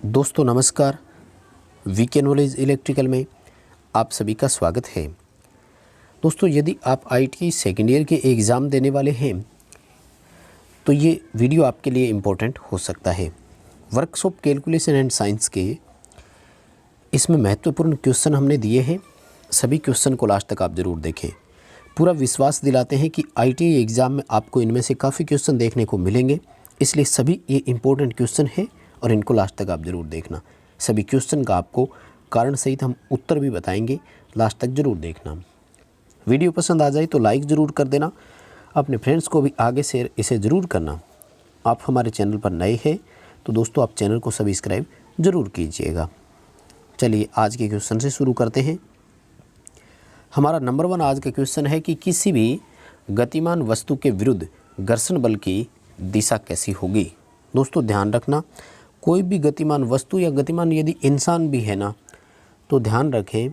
दोस्तों नमस्कार। VK knowledge electrical में आप सभी का स्वागत है। दोस्तों यदि आप आईटीआई सेकेंड ईयर के एग्ज़ाम देने वाले हैं तो ये वीडियो आपके लिए इम्पोर्टेंट हो सकता है। वर्कशॉप कैलकुलेशन एंड साइंस के इसमें महत्वपूर्ण क्वेश्चन हमने दिए हैं। सभी क्वेश्चन को लास्ट तक आप ज़रूर देखें। पूरा विश्वास दिलाते हैं कि आईटीआई एग्ज़ाम में आपको इनमें से काफ़ी क्वेश्चन देखने को मिलेंगे, इसलिए सभी ये इम्पोर्टेंट क्वेश्चन है और इनको लास्ट तक आप ज़रूर देखना। सभी क्वेश्चन का आपको कारण सहित हम उत्तर भी बताएंगे, लास्ट तक ज़रूर देखना। वीडियो पसंद आ जाए तो लाइक ज़रूर कर देना, अपने फ्रेंड्स को भी आगे शेयर इसे ज़रूर करना। आप हमारे चैनल पर नए हैं तो दोस्तों आप चैनल को सब्सक्राइब ज़रूर कीजिएगा। चलिए आज के क्वेश्चन से शुरू करते हैं। हमारा नंबर 1 आज का क्वेश्चन है कि किसी भी गतिमान वस्तु के विरुद्ध घर्षण बल की दिशा कैसी होगी। दोस्तों ध्यान रखना, कोई भी गतिमान वस्तु या गतिमान यदि इंसान भी है ना, तो ध्यान रखें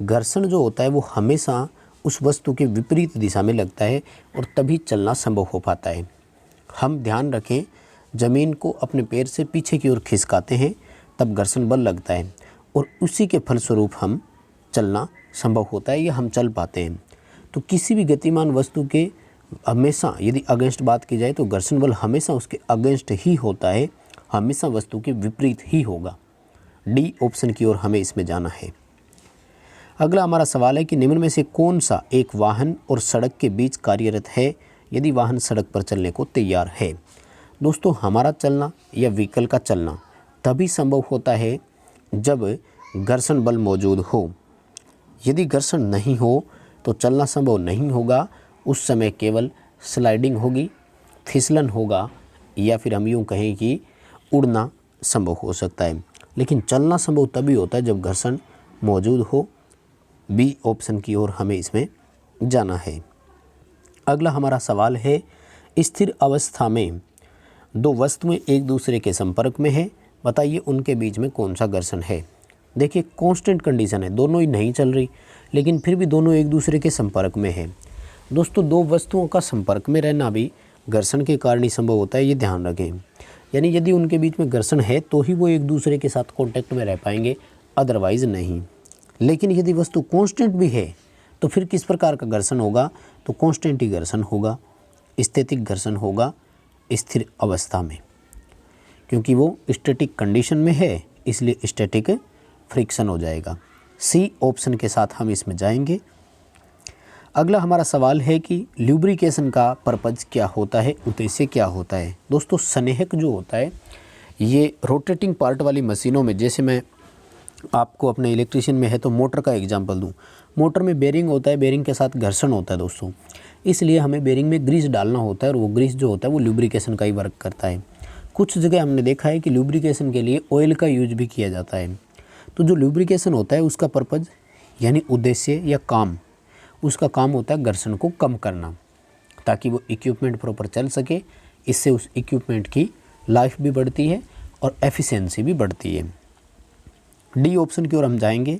घर्षण जो होता है वो हमेशा उस वस्तु के विपरीत दिशा में लगता है और तभी चलना संभव हो पाता है। हम ध्यान रखें ज़मीन को अपने पैर से पीछे की ओर खिसकाते हैं तब घर्षण बल लगता है और उसी के फलस्वरूप हम चलना संभव होता है या हम चल पाते हैं। तो किसी भी गतिमान वस्तु के हमेशा यदि अगेंस्ट बात की जाए तो घर्षण बल हमेशा उसके अगेंस्ट ही होता है, हमेशा वस्तु के विपरीत ही होगा। डी ऑप्शन की ओर हमें इसमें जाना है। अगला हमारा सवाल है कि निम्न में से कौन सा एक वाहन और सड़क के बीच कार्यरत है यदि वाहन सड़क पर चलने को तैयार है। दोस्तों हमारा चलना या व्हीकल का चलना तभी संभव होता है जब घर्षण बल मौजूद हो। यदि घर्षण नहीं हो तो चलना संभव नहीं होगा। उस समय केवल स्लाइडिंग होगी, फिसलन होगा या फिर हम यूँ कहें कि उड़ना संभव हो सकता है, लेकिन चलना संभव तभी होता है जब घर्षण मौजूद हो। बी ऑप्शन की ओर हमें इसमें जाना है। अगला हमारा सवाल है, स्थिर अवस्था में दो वस्तुएं एक दूसरे के संपर्क में है, बताइए उनके बीच में कौन सा घर्षण है। देखिए कांस्टेंट कंडीशन है, दोनों ही नहीं चल रही लेकिन फिर भी दोनों एक दूसरे के संपर्क में है। दोस्तों दो वस्तुओं का संपर्क में रहना भी घर्षण के कारण ही संभव होता है, ये ध्यान रखें। यानी यदि उनके बीच में घर्षण है तो ही वो एक दूसरे के साथ कांटेक्ट में रह पाएंगे, अदरवाइज़ नहीं। लेकिन यदि वस्तु कांस्टेंट भी है तो फिर किस प्रकार का घर्षण होगा, तो कांस्टेंट ही घर्षण होगा, स्थैतिक घर्षण होगा स्थिर अवस्था में, क्योंकि वो स्टैटिक कंडीशन में है इसलिए स्टैटिक फ्रिक्शन हो जाएगा। सी ऑप्शन के साथ हम इसमें जाएंगे। अगला हमारा सवाल है कि ल्यूब्रिकेशन का पर्पज़ क्या होता है, उद्देश्य क्या होता है। दोस्तों स्नेहक जो होता है ये रोटेटिंग पार्ट वाली मशीनों में, जैसे मैं आपको अपने इलेक्ट्रिशियन में है तो मोटर का एग्जांपल दूं, मोटर में बेरिंग होता है, बेरिंग के साथ घर्षण होता है दोस्तों, इसलिए हमें बेरिंग में ग्रीस डालना होता है और वो ग्रीस जो होता है वो ल्यूब्रिकेशन का ही वर्क करता है। कुछ जगह हमने देखा है कि ल्यूब्रिकेशन के लिए ऑयल का यूज भी किया जाता है। तो जो ल्यूब्रिकेशन होता है उसका पर्पज़ यानी उद्देश्य या काम, उसका काम होता है घर्षण को कम करना ताकि वो इक्विपमेंट प्रॉपर चल सके। इससे उस इक्विपमेंट की लाइफ भी बढ़ती है और एफिशिएंसी भी बढ़ती है। डी ऑप्शन की ओर हम जाएंगे,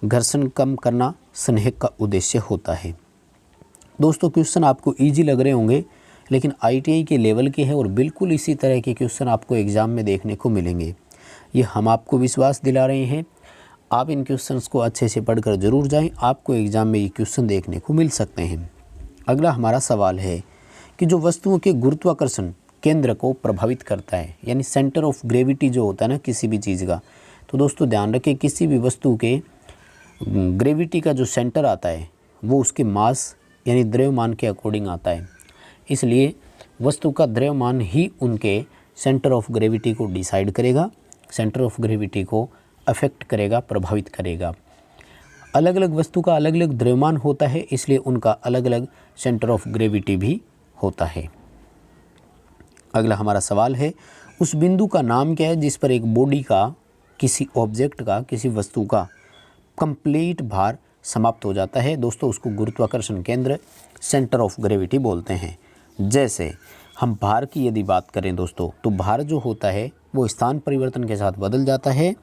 घर्षण कम करना स्नेहक का उद्देश्य होता है। दोस्तों क्वेश्चन आपको इजी लग रहे होंगे लेकिन आईटीआई के लेवल के हैं और बिल्कुल इसी तरह के क्वेश्चन आपको एग्ज़ाम में देखने को मिलेंगे। ये हम आपको विश्वास दिला रहे हैं। आप इन क्वेश्चंस को अच्छे से पढ़कर ज़रूर जाएं, आपको एग्ज़ाम में ये क्वेश्चन देखने को मिल सकते हैं। अगला हमारा सवाल है कि जो वस्तुओं के गुरुत्वाकर्षण केंद्र को प्रभावित करता है यानी सेंटर ऑफ ग्रेविटी जो होता है ना किसी भी चीज़ का, तो दोस्तों ध्यान रखें किसी भी वस्तु के ग्रेविटी का जो सेंटर आता है वो उसके मास यानी द्रव्यमान के अकॉर्डिंग आता है, इसलिए वस्तु का द्रव्यमान ही उनके सेंटर ऑफ ग्रेविटी को डिसाइड करेगा, सेंटर ऑफ ग्रेविटी को अफेक्ट करेगा, प्रभावित करेगा। अलग अलग वस्तु का अलग अलग द्रव्यमान होता है इसलिए उनका अलग अलग सेंटर ऑफ ग्रेविटी भी होता है। अगला हमारा सवाल है, उस बिंदु का नाम क्या है जिस पर एक बॉडी का, किसी ऑब्जेक्ट का, किसी वस्तु का कंप्लीट भार समाप्त हो जाता है। दोस्तों उसको गुरुत्वाकर्षण केंद्र सेंटर ऑफ ग्रेविटी बोलते हैं। जैसे हम भार की यदि बात करें दोस्तों तो भार जो होता है वो स्थान परिवर्तन के साथ बदल जाता है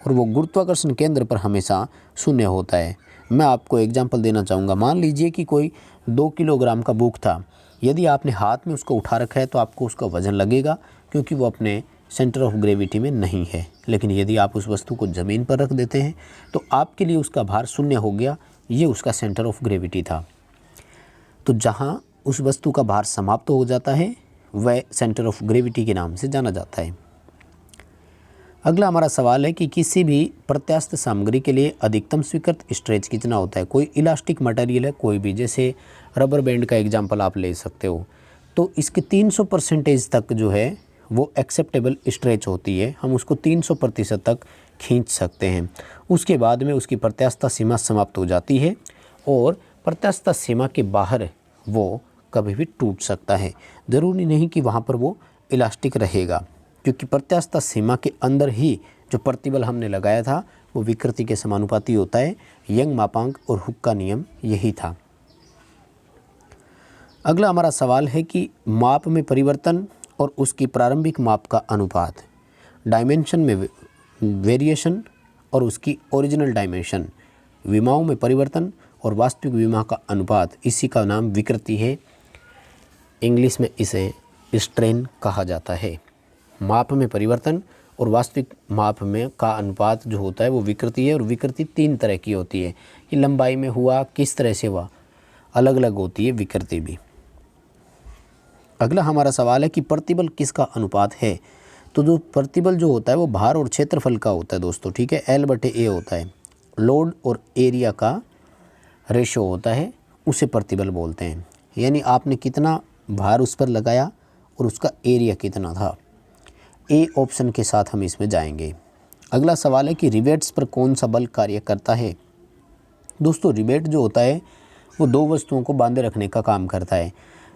और वो गुरुत्वाकर्षण केंद्र पर हमेशा शून्य होता है। मैं आपको एग्जांपल देना चाहूँगा, मान लीजिए कि कोई 2 किलोग्राम का बुक था, यदि आपने हाथ में उसको उठा रखा है तो आपको उसका वज़न लगेगा क्योंकि वो अपने सेंटर ऑफ ग्रेविटी में नहीं है। लेकिन यदि आप उस वस्तु को ज़मीन पर रख देते हैं तो आपके लिए उसका भार शून्य हो गया, ये उसका सेंटर ऑफ ग्रेविटी था। तो जहाँ उस वस्तु का भार समाप्त हो जाता है वह सेंटर ऑफ ग्रेविटी के नाम से जाना जाता है। अगला हमारा सवाल है कि किसी भी प्रत्यास्थ सामग्री के लिए अधिकतम स्वीकृत स्ट्रेच कितना होता है। कोई इलास्टिक मटेरियल है, कोई भी, जैसे रबर बैंड का एग्जांपल आप ले सकते हो, तो इसके 300% तक जो है वो एक्सेप्टेबल स्ट्रेच होती है, हम उसको 300% तक खींच सकते हैं। उसके बाद में उसकी प्रत्यास्थता सीमा समाप्त हो जाती है और प्रत्यास्थता सीमा के बाहर वो कभी भी टूट सकता है। ज़रूरी नहीं कि वहाँ पर वो इलास्टिक रहेगा, क्योंकि प्रत्यास्थता सीमा के अंदर ही जो प्रतिबल हमने लगाया था वो विकृति के समानुपाती होता है। यंग मापांक और हुक का नियम यही था। अगला हमारा सवाल है कि माप में परिवर्तन और उसकी प्रारंभिक माप का अनुपात, डायमेंशन में वेरिएशन और उसकी ओरिजिनल डायमेंशन, विमाओं में परिवर्तन और वास्तविक विमा का अनुपात, इसी का नाम विकृति है। इंग्लिश में इसे स्ट्रेन कहा जाता है। माप में परिवर्तन और वास्तविक माप में का अनुपात जो होता है वो विकृति है। और विकृति 3 तरह की होती है कि लंबाई में हुआ, किस तरह से हुआ, अलग अलग होती है विकृति भी। अगला हमारा सवाल है कि प्रतिबल किसका अनुपात है। तो जो प्रतिबल जो होता है वो भार और क्षेत्रफल का होता है दोस्तों, ठीक है, L/A होता है। लोड और एरिया का रेशो होता है, उसे प्रतिबल बोलते हैं। यानी आपने कितना भार उस पर लगाया और उसका एरिया कितना था। ए ऑप्शन के साथ हम इसमें जाएंगे। अगला सवाल है कि रिवेट्स पर कौन सा बल कार्य करता है। दोस्तों रिवेट जो होता है वो 2 वस्तुओं को बांधे रखने का काम करता है।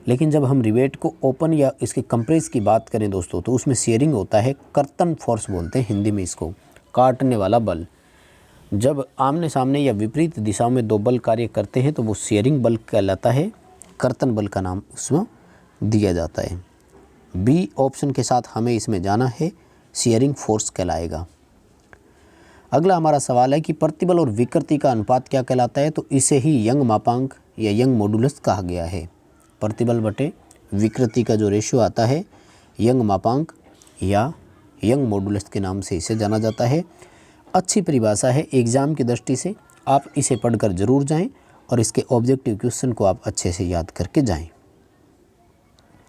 लेकिन जब हम रिवेट को ओपन या इसके कंप्रेस की बात करें दोस्तों, तो उसमें शेयरिंग होता है, कर्तन फोर्स बोलते हैं हिंदी में इसको, काटने वाला बल। जब आमने सामने या विपरीत दिशाओं में 2 बल कार्य करते हैं तो वो शेयरिंग बल कहलाता है, कर्तन बल का नाम उसमें दिया जाता है। बी ऑप्शन के साथ हमें इसमें जाना है, शेयरिंग फोर्स कहलाएगा। अगला हमारा सवाल है कि प्रतिबल और विकृति का अनुपात क्या कहलाता है। तो इसे ही यंग मापांक या यंग मॉडुलस कहा गया है। प्रतिबल बटे विकृति का जो रेशियो आता है यंग मापांक या यंग मॉडुलस के नाम से इसे जाना जाता है। अच्छी परिभाषा है, एग्ज़ाम की दृष्टि से आप इसे पढ़कर ज़रूर जाएं और इसके ऑब्जेक्टिव क्वेश्चन को आप अच्छे से याद करके जाएं।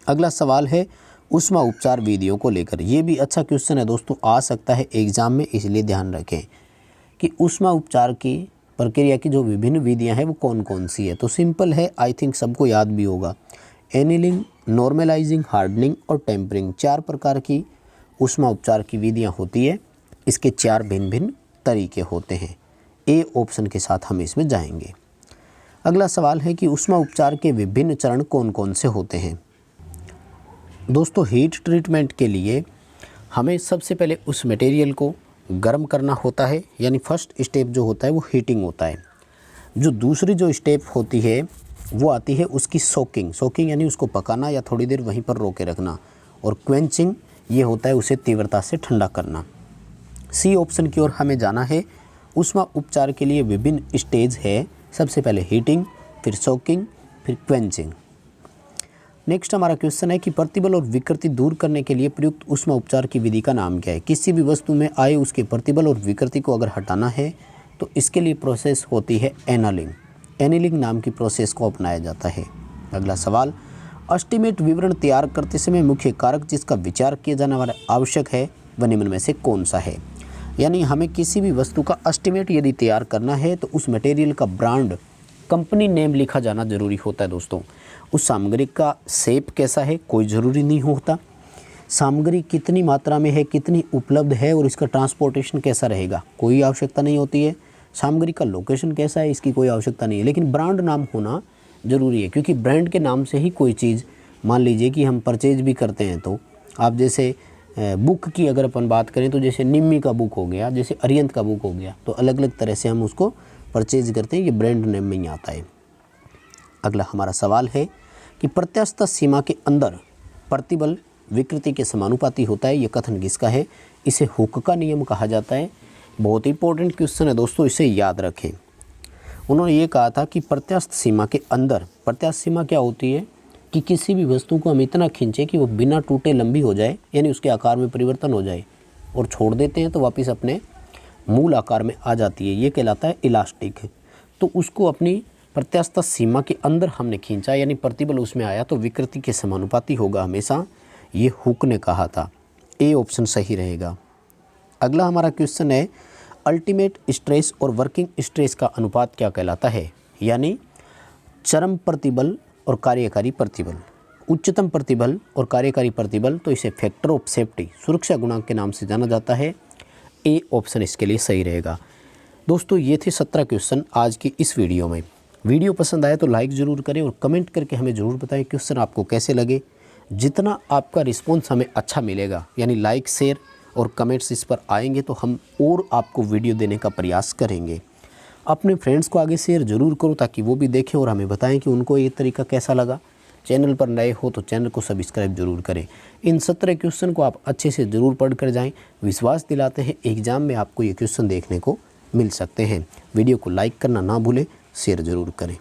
अगला सवाल है ऊष्मा उपचार विधियों को लेकर। ये भी अच्छा क्वेश्चन है दोस्तों, आ सकता है एग्ज़ाम में, इसलिए ध्यान रखें कि ऊष्मा उपचार की प्रक्रिया की जो विभिन्न विधियां हैं वो कौन कौन सी है। तो सिंपल है, आई थिंक सबको याद भी होगा। एनिलिंग, नॉर्मलाइजिंग, हार्डनिंग और टेम्परिंग, 4 प्रकार की ऊष्मा उपचार की विधियां होती है। इसके 4 भिन्न भिन्न तरीके होते हैं। ए ऑप्शन के साथ हम इसमें जाएंगे। अगला सवाल है कि ऊष्मा उपचार के विभिन्न चरण कौन कौन से होते हैं। दोस्तों हीट ट्रीटमेंट के लिए हमें सबसे पहले उस मटेरियल को गर्म करना होता है, यानी फर्स्ट स्टेप जो होता है वो हीटिंग होता है। जो दूसरी जो स्टेप होती है वो आती है उसकी सोकिंग यानी उसको पकाना या थोड़ी देर वहीं पर रोके रखना। और क्वेंचिंग ये होता है उसे तीव्रता से ठंडा करना। सी ऑप्शन की ओर हमें जाना है। ऊष्मा उपचार के लिए विभिन्न स्टेज है, सबसे पहले हीटिंग, फिर सोकिंग, फिर क्वेंचिंग। नेक्स्ट हमारा क्वेश्चन है कि प्रतिबल और विकृति दूर करने के लिए प्रयुक्त ऊष्मा उपचार की विधि का नाम क्या है। किसी भी वस्तु में आए उसके प्रतिबल और विकृति को अगर हटाना है तो इसके लिए प्रोसेस होती है एनिलिंग नाम की प्रोसेस को अपनाया जाता है। अगला सवाल, एस्टीमेट विवरण तैयार करते समय मुख्य कारक जिसका विचार किया जाने वाला आवश्यक है वह निम्न में से कौन सा है। यानी हमें किसी भी वस्तु का एस्टीमेट यदि तैयार करना है तो उस मटेरियल का ब्रांड, कंपनी नेम लिखा जाना जरूरी होता है दोस्तों। उस सामग्री का शेप कैसा है कोई ज़रूरी नहीं होता, सामग्री कितनी मात्रा में है, कितनी उपलब्ध है और इसका ट्रांसपोर्टेशन कैसा रहेगा कोई आवश्यकता नहीं होती है, सामग्री का लोकेशन कैसा है इसकी कोई आवश्यकता नहीं है। लेकिन ब्रांड नाम होना ज़रूरी है, क्योंकि ब्रांड के नाम से ही कोई चीज़, मान लीजिए कि हम परचेज भी करते हैं तो आप जैसे बुक की अगर अपन बात करें तो जैसे निम्मी का बुक हो गया, जैसे अरिहंत का बुक हो गया, तो अलग अलग तरह से हम उसको परचेज करते हैं, ये ब्रांड नेम में ही आता है। अगला हमारा सवाल है कि प्रत्यास्थ सीमा के अंदर प्रतिबल विकृति के समानुपाती होता है, ये कथन किसका है। इसे हुक का नियम कहा जाता है। बहुत इंपॉर्टेंट क्वेश्चन है दोस्तों, इसे याद रखें। उन्होंने ये कहा था कि प्रत्यास्थ सीमा के अंदर, प्रत्यास्थ सीमा क्या होती है कि किसी भी वस्तु को हम इतना खींचें कि वो बिना टूटे लंबी हो जाए, यानी उसके आकार में परिवर्तन हो जाए, और छोड़ देते हैं तो वापस अपने मूल आकार में आ जाती है, ये कहलाता है इलास्टिक। तो उसको अपनी प्रत्यास्थ सीमा के अंदर हमने खींचा, यानी प्रतिबल उसमें आया तो विकृति के समानुपाती होगा हमेशा, ये हुक ने कहा था। ए ऑप्शन सही रहेगा। अगला हमारा क्वेश्चन है, अल्टीमेट स्ट्रेस और वर्किंग स्ट्रेस का अनुपात क्या कहलाता है, यानी चरम प्रतिबल और कार्यकारी प्रतिबल। उच्चतम प्रतिबल और कार्यकारी प्रतिबल, तो इसे फैक्टर ऑफ सेफ्टी, सुरक्षा गुणांक के नाम से जाना जाता है। ए ऑप्शन इसके लिए सही रहेगा। दोस्तों ये थे 17 क्वेश्चन आज की इस वीडियो में। वीडियो पसंद आए तो लाइक ज़रूर करें और कमेंट करके हमें ज़रूर बताएं क्वेश्चन आपको कैसे लगे। जितना आपका रिस्पॉन्स हमें अच्छा मिलेगा, यानी लाइक शेयर और कमेंट्स इस पर आएंगे, तो हम और आपको वीडियो देने का प्रयास करेंगे। अपने फ्रेंड्स को आगे शेयर ज़रूर करो ताकि वो भी देखें और हमें बताएं कि उनको ये तरीका कैसा लगा। चैनल पर नए हो तो चैनल को सब्सक्राइब जरूर करें। इन 17 क्वेश्चन को आप अच्छे से ज़रूर पढ़ कर जाएँ। विश्वास दिलाते हैं एग्ज़ाम में आपको ये क्वेश्चन देखने को मिल सकते हैं। वीडियो को लाइक करना ना भूलें, शेयर ज़रूर करें।